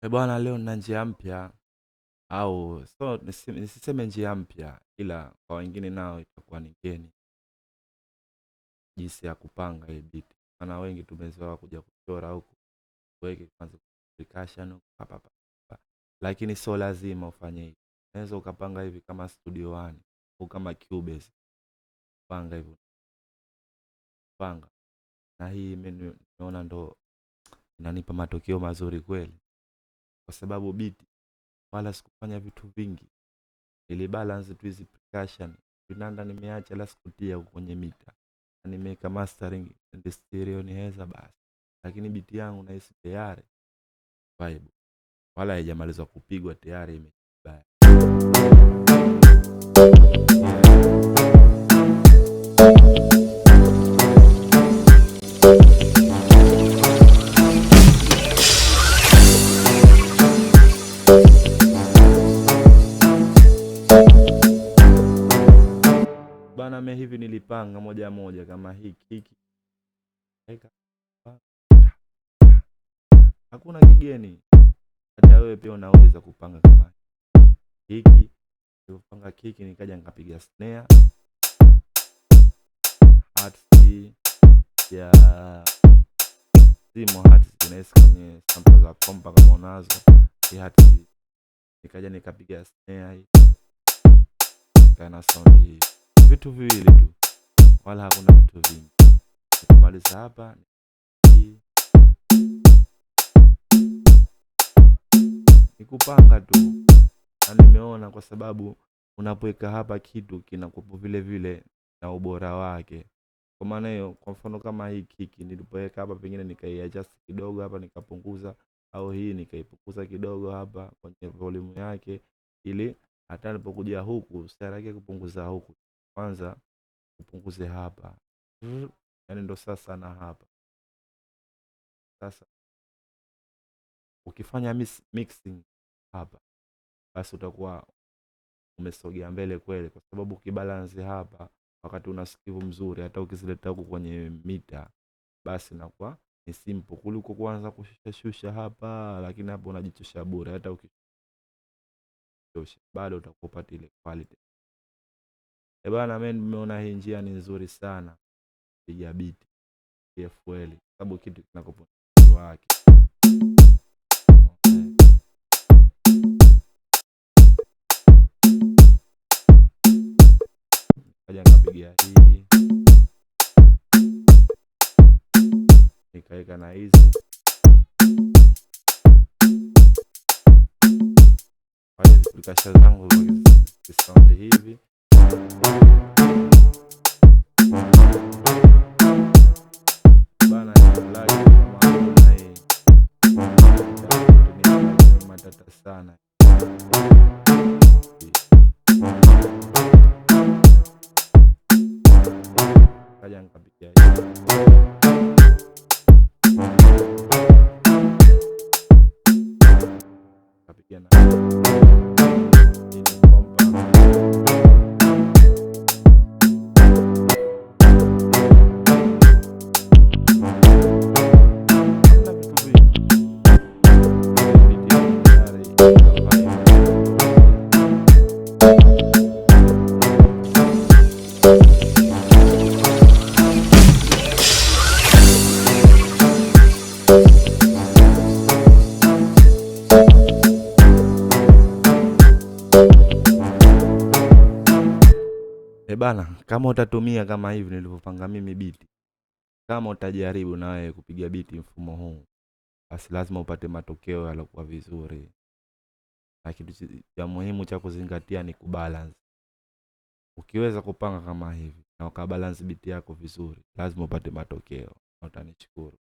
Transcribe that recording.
Bwana, leo nina njia mpya, au so nisiseme njia mpya, ila kwa wengine nao itakuwa ni geni, jinsi ya kupanga hii beat. Maana wengi tumezoea kuja kuchora huku, weke kwanza percussion huku, pa pa pa pa. Lakini sio lazima ufanye hivi. Unaweza ukapanga hivi kama Studio One au kama Cubase, panga hivyo, panga. Na hii mimi nimeona ndo inanipa matokeo mazuri kweli, kwa sababu beat wala sikufanya vitu vingi, ili balance tu hizi percussion vinanda nimeacha, la sikutia huko kwenye mita, na nimeweka mastering and stereo ni heza basi. Lakini beat yangu nahisi tayari vibe, wala haijamalizwa kupigwa tayari imebaya. Bana, mimi hivi nilipanga moja moja kama hiki. Hakuna kigeni. Hata wewe pia unaweza kupanga kama hiki. Nilipanga kiki, nikaja nikapiga snare, hats ya simo, hats zinaweza kwenye sample za kompa kama unazo hats. Nikaja nikapiga snare hii, kana sound hii, vitu viwili tu, wala hakuna vitu vingi. Nikimaliza hapa nikupanga tu, na nimeona kwa sababu unapoweka hapa kitu kinakuwa vile vile na ubora wake. Kwa maana hiyo, kwa mfano kama hii kiki nilipoweka hapa, pengine nikaiadjust kidogo hapa nikapunguza, au hii nikaipunguza kidogo hapa kwenye volume yake, ili hata nilipokuja huku usiharake kupunguza huku, kwanza upunguze hapa, yani ndo sasa. Na hapa sasa ukifanya mixing hapa, basi utakuwa umesogea mbele kweli, kwa sababu ukibalance hapa wakati unasikivu mzuri, hata ukizileta huko kwenye mita, basi inakuwa ni simple kuliko kuanza kushusha hapa. Lakini hapo unajichosha bure, hata ukishusha bado utakupata ile quality. Bana, mimi nimeona hii njia ni nzuri sana piga beat FL, sababu kitu kinakupa wake. Kaja nikapiga hii, nikaweka na hizi, kwa hiyo ziplikasha zangu sound hivi. Bana, like kama hii ni matata sana. Kaja nikapiga hii, kapiga na bana. Kama utatumia kama hivi nilivyopanga mimi beat, kama utajaribu na wewe kupiga beat mfumo huu, basi lazima upate matokeo yaliokuwa vizuri. Na kitu cha muhimu cha kuzingatia ni kubalance. Ukiweza kupanga kama hivi na ukabalance beat yako vizuri, lazima upate matokeo na utanishukuru.